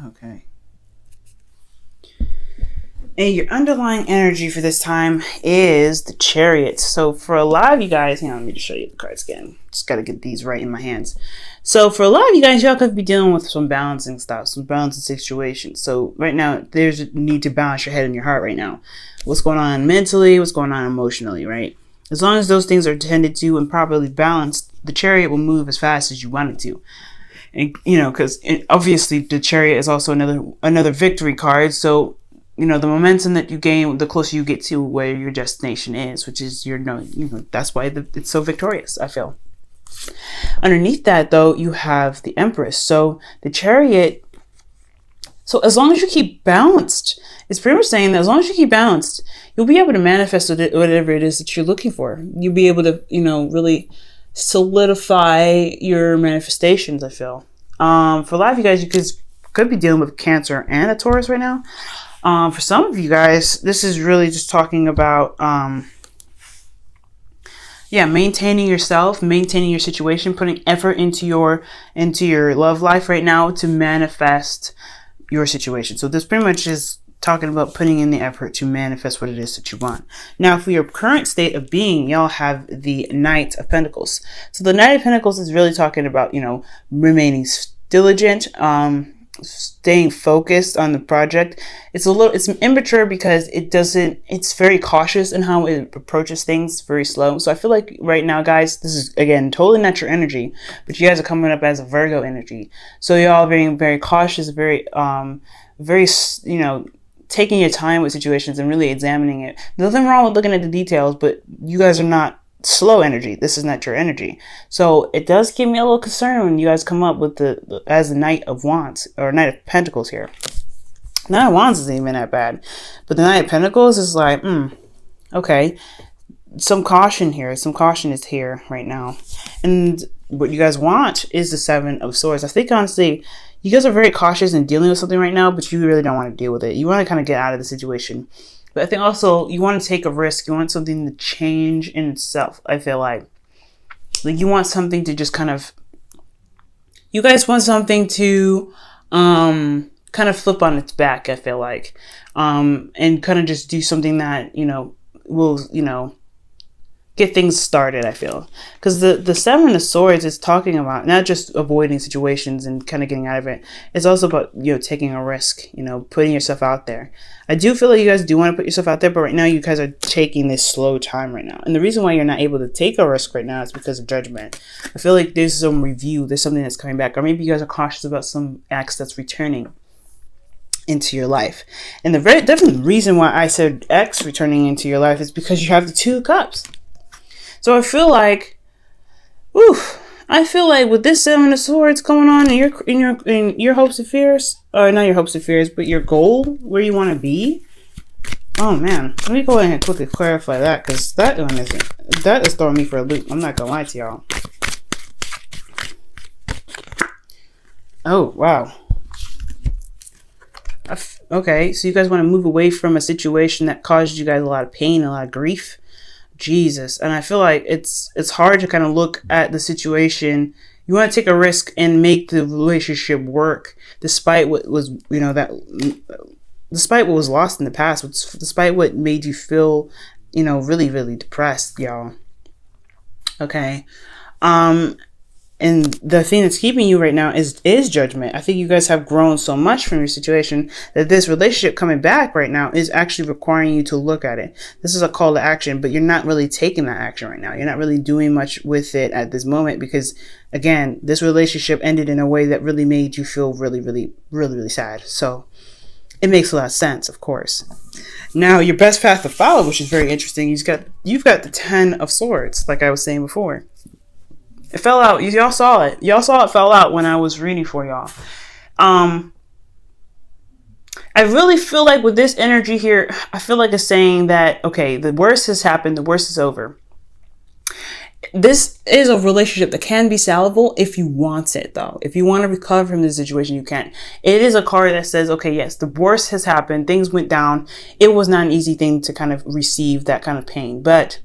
Okay. And your underlying energy for this time is the Chariot. So for a lot of you guys, let me just show you the cards again. Just got to get these right in my hands. So for a lot of you guys, y'all could be dealing with some balancing stuff, some balancing situations. So right now, there's a need to balance your head and your heart right now. What's going on mentally, what's going on emotionally, right? As long as those things are tended to and properly balanced, the Chariot will move as fast as you want it to. And, because obviously the Chariot is also another victory card. So, the momentum that you gain, the closer you get to where your destination is, which is that's why it's so victorious, I feel. Underneath that, though, you have the Empress. So the Chariot, so as long as you keep balanced, it's pretty much saying that as long as you keep balanced, you'll be able to manifest whatever it is that you're looking for. You'll be able to, really solidify your manifestations, I feel. For a lot of you guys, you could be dealing with Cancer and a Taurus right now. For some of you guys, this is really just talking about, maintaining yourself, maintaining your situation, putting effort into your love life right now to manifest your situation. So this pretty much is talking about putting in the effort to manifest what it is that you want. Now, for your current state of being, y'all have the Knight of Pentacles. So the Knight of Pentacles is really talking about, remaining diligent, staying focused on the project. It's immature because it's very cautious in how it approaches things, very slow. So I feel like right now, guys, this is again totally not your energy, but you guys are coming up as a Virgo energy. So you're all being very cautious, very taking your time with situations and really examining it. Nothing wrong with looking at the details, but you guys are not slow energy. This is not your energy. So it does give me a little concern when you guys come up with as the Knight of Wands or Knight of Pentacles here. Knight of Wands isn't even that bad, but the Knight of Pentacles is like, okay, some caution here. Some caution is here right now. And what you guys want is the Seven of Swords. I think honestly, you guys are very cautious in dealing with something right now, but you really don't want to deal with it. You want to kind of get out of the situation. But I think also you want to take a risk. You want something to change in itself. I feel like you want something to just you guys want something to kind of flip on its back, I feel like. And kind of just do something that, will, get things started, I feel. Because the Seven of Swords is talking about not just avoiding situations and kind of getting out of it. It's also about, taking a risk, putting yourself out there. I do feel like you guys do want to put yourself out there, but right now you guys are taking this slow time right now. And the reason why you're not able to take a risk right now is because of judgment. I feel like there's some review, there's something that's coming back, or maybe you guys are cautious about some acts that's returning into your life. And the very definite reason why I said X returning into your life is because you have the Two of Cups. So I feel like, with this Seven of Swords going on in your hopes and fears, or not your hopes and fears, but your goal, where you want to be. Oh man, let me go ahead and quickly clarify that, because that is throwing me for a loop. I'm not gonna lie to y'all. Oh wow. Okay, so you guys want to move away from a situation that caused you guys a lot of pain, a lot of grief. Jesus. And I feel like it's hard to kind of look at the situation. You want to take a risk and make the relationship work despite what was, despite what was lost in the past, despite what made you feel, really, really depressed, y'all. Okay. And the thing that's keeping you right now is judgment. I think you guys have grown so much from your situation that this relationship coming back right now is actually requiring you to look at it. This is a call to action, but you're not really taking that action right now. You're not really doing much with it at this moment because, again, this relationship ended in a way that really made you feel really, really, really, really sad. So it makes a lot of sense, of course. Now, your best path to follow, which is very interesting, you've got the Ten of Swords, like I was saying before. It fell out. Y'all saw it. Y'all saw it fell out when I was reading for y'all. I really feel like with this energy here, I feel like it's saying that, okay, the worst has happened. The worst is over. This is a relationship that can be salvable if you want it, though. If you want to recover from this situation, you can. It is a card that says, okay, yes, the worst has happened. Things went down. It was not an easy thing to kind of receive that kind of pain. But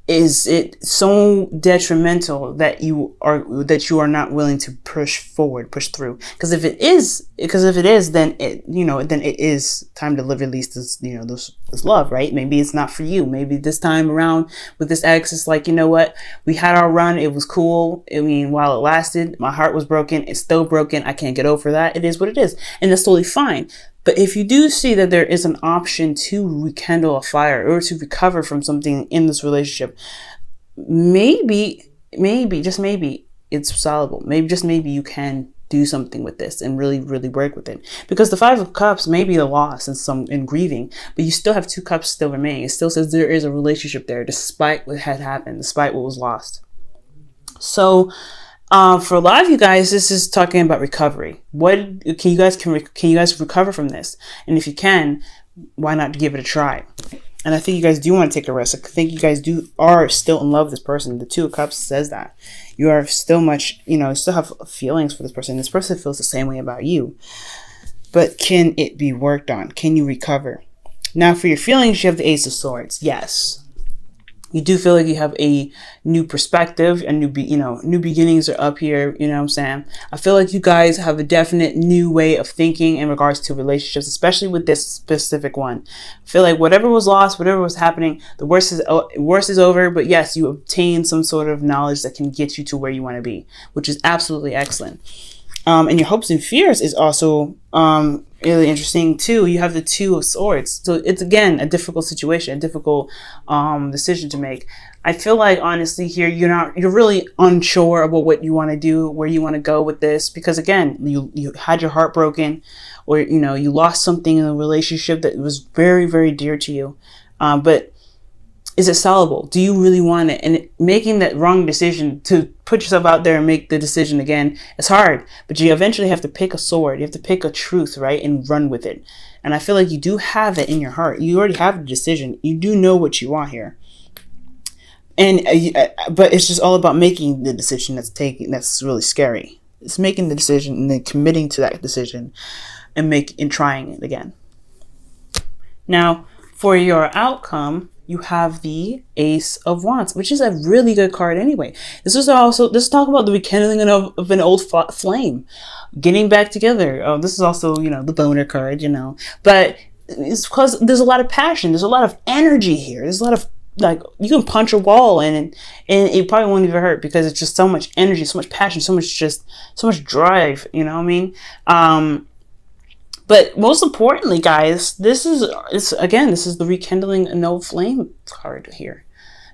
is it so detrimental that you are not willing to push forward, push through? Because if it is, then then it is time to release this, this love, right? Maybe it's not for you. Maybe this time around with this ex, it's like, you know what? We had our run. It was cool. I mean, while it lasted, my heart was broken. It's still broken. I can't get over that. It is what it is. And that's totally fine. But if you do see that there is an option to rekindle a fire or to recover from something in this relationship, maybe, just maybe it's solvable. Maybe, just maybe you can do something with this and really, really work with it. Because the 5 of Cups may be a loss and grieving, but you still have 2 cups still remaining. It still says there is a relationship there despite what had happened, despite what was lost. So, for a lot of you guys, this is talking about recovery. What can you guys recover from this? And if you can, why not give it a try? And I think you guys do want to take a risk. I think you guys are still in love with this person. The 2 of Cups says that you are still still have feelings for this person. This person feels the same way about you. But can it be worked on? Can you recover? Now, for your feelings, you have the Ace of Swords. Yes. You do feel like you have a new perspective, new beginnings are up here. You know what I'm saying? I feel like you guys have a definite new way of thinking in regards to relationships, especially with this specific one. I feel like whatever was lost, whatever was happening, the worst is over. But yes, you obtain some sort of knowledge that can get you to where you want to be, which is absolutely excellent. And your hopes and fears is also really interesting too. You have the 2 of Swords. So it's, again, a difficult situation, a difficult decision to make. I feel like, honestly, here you're really unsure about what you want to do, where you want to go with this, because again, you had your heart broken, or you lost something in a relationship that was very, very dear to you. But is it sellable? Do you really want it? And making that wrong decision to put yourself out there and make the decision again, it's hard. But you eventually have to pick a sword. You have to pick a truth, right? And run with it. And I feel like you do have it in your heart. You already have the decision. You do know what you want here. And but it's just all about making the decision that's really scary. It's making the decision and then committing to that decision and trying it again. Now, for your outcome, you have the Ace of Wands, which is a really good card anyway. This is talking about the rekindling of an old flame, getting back together. This is also, the boner card, but it's because there's a lot of passion. There's a lot of energy here. There's a lot of, you can punch a wall and it probably won't even hurt, because it's just so much energy, so much passion, so much drive, you know what I mean? But most importantly, guys, this is the rekindling an old flame card here.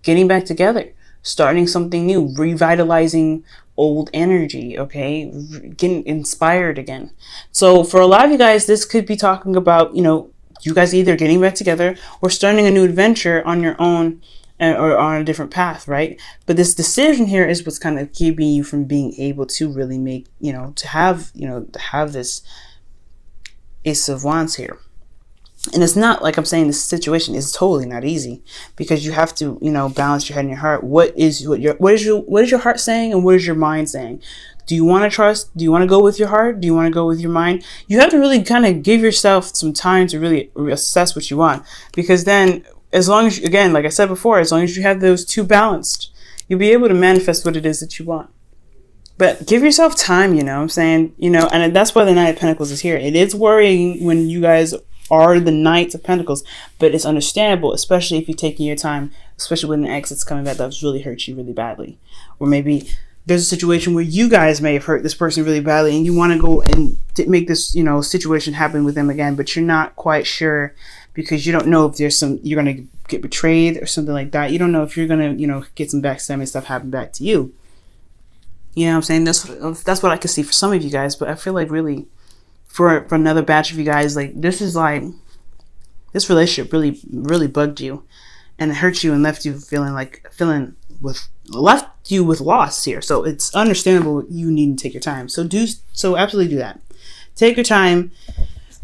Getting back together, starting something new, revitalizing old energy, okay? Getting inspired again. So for a lot of you guys, this could be talking about, you guys either getting back together or starting a new adventure on your own or on a different path, right? But this decision here is what's kind of keeping you from being able to really make, to have this Ace of Wands here. And it's not like I'm saying this situation is totally not easy, because you have to, balance your head and your heart. What is your heart saying and what is your mind saying? Do you want to trust? Do you want to go with your heart? Do you want to go with your mind? You have to really kind of give yourself some time to really assess what you want, because then, as long as, again, like I said before, as long as you have those 2 balanced, you'll be able to manifest what it is that you want. But give yourself time, what I'm saying, and that's why the Knight of Pentacles is here. It is worrying when you guys are the Knights of Pentacles, but it's understandable, especially if you're taking your time, especially when an ex that's coming back that's really hurt you really badly. Or maybe there's a situation where you guys may have hurt this person really badly and you want to go and make this, situation happen with them again, but you're not quite sure, because you don't know if you're going to get betrayed or something like that. You don't know if you're going to, get some backstabbing stuff happen back to you. You know what I'm saying? That's what I can see for some of you guys. But I feel like really for another batch of you guys, this relationship really, really bugged you and it hurt you and left you with loss here. So it's understandable you need to take your time. So absolutely do that. Take your time.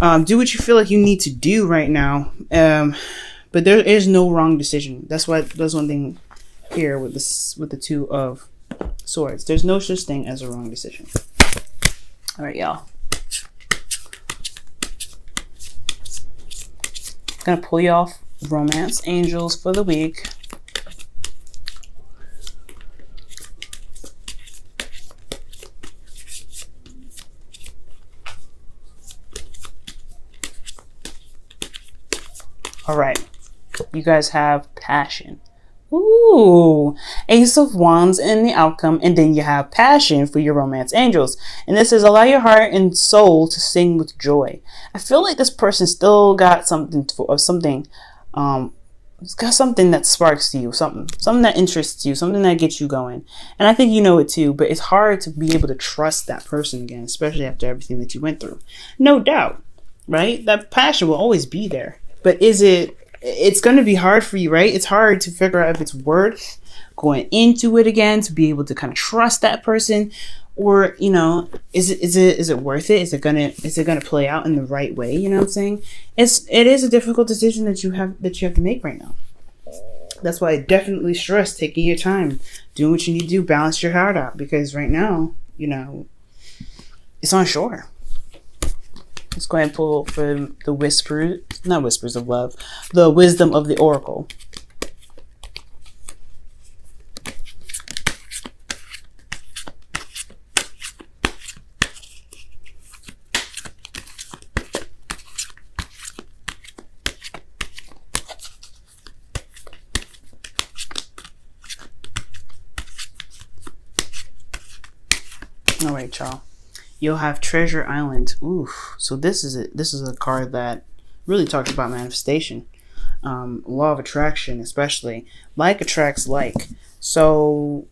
Do what you feel like you need to do right now. But there is no wrong decision. That's one thing here with the 2 of Swords. There's no such thing as a wrong decision. All right, y'all. Gonna pull you off Romance Angels for the week. All right. You guys have passion. Ooh, Ace of Wands in the outcome, and then you have passion for your romance angels. And this is allow your heart and soul to sing with joy. I feel like this person still got something it's got something that sparks to you, something that interests you, something that gets you going. And I think you know it too, but it's hard to be able to trust that person again, especially after everything that you went through. No doubt, right? That passion will always be there. But it's going to be hard for you, right? It's hard to figure out if it's worth going into it again, to be able to kind of trust that person, or, you know, is it worth it? Is it gonna play out in the right way? You know what I'm saying? It is a difficult decision that you have to make right now. That's why I definitely stress taking your time, doing what you need to do, balance your heart out, because right now, you know, it's unsure. Let's go ahead and pull for the not whispers of love, the wisdom of the oracle. All right, y'all. You'll have Treasure Island. Oof. So this is a card that really talks about manifestation. Law of attraction, especially. Like attracts like. So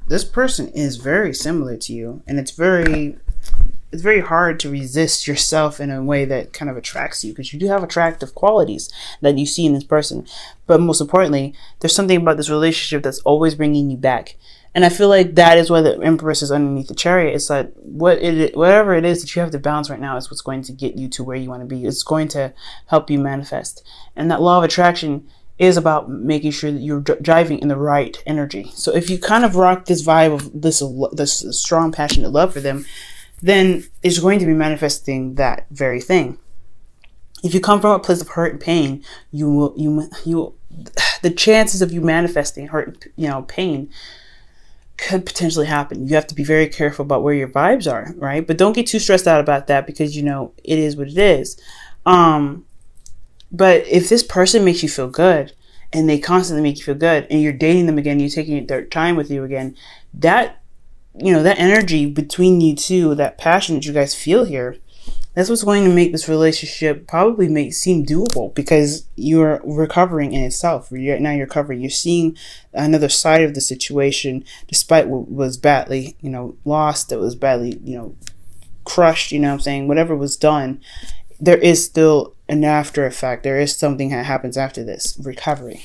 this person is very similar to you, and it's very hard to resist yourself in a way that kind of attracts you, because you do have attractive qualities that you see in this person. But most importantly, there's something about this relationship that's always bringing you back. And I feel like that is why the Empress is underneath the Chariot. It's like whatever it is that you have to balance right now is what's going to get you to where you want to be. It's going to help you manifest. And that law of attraction is about making sure that you're driving in the right energy. So if you kind of rock this vibe of this strong, passionate love for them, then it's going to be manifesting that very thing. If you come from a place of hurt and pain, the chances of you manifesting hurt, pain could potentially happen. You have to be very careful about where your vibes are, right? But don't get too stressed out about that, because it is what it is. But if this person makes you feel good, and they constantly make you feel good, and you're dating them again, you're taking their time with you again, that energy between you two, that passion that you guys feel here, that's what's going to make this relationship probably seem doable, because you're recovering in itself. You're recovering. You're seeing another side of the situation, despite what was badly, lost, that was badly, crushed, what I'm saying? Whatever was done, there is still an after effect. There is something that happens after this recovery.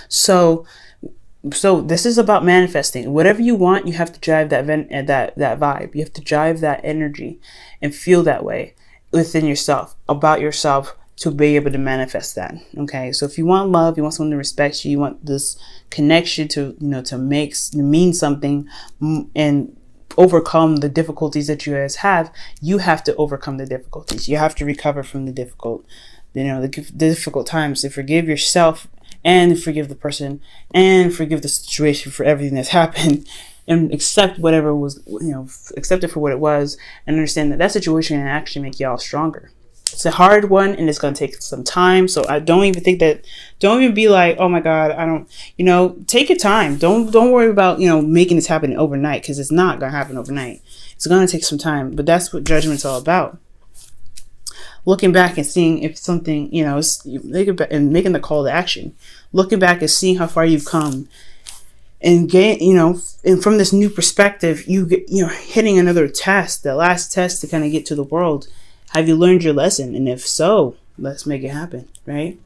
So this is about manifesting. Whatever you want, you have to drive that vibe. You have to drive that energy and feel that way within yourself, about yourself, to be able to manifest that. Okay. So if you want love, you want someone to respect you, you want this connection to mean something and overcome the difficulties that you guys have, you have to overcome the difficulties. You have to recover from the difficult times, to forgive yourself and forgive the person and forgive the situation for everything that's happened, and accept whatever was, accept it for what it was, and understand that situation can actually make y'all stronger. It's a hard one, and it's going to take some time. So I don't even be like, oh my God, I don't, take your time. Don't worry about, making this happen overnight, because it's not going to happen overnight. It's going to take some time, but that's what judgment's all about. Looking back and seeing if something, and making the call to action. Looking back and seeing how far you've come, and and from this new perspective, you're hitting another test, the last test to kind of get to the world. Have you learned your lesson? And if so, let's make it happen, right?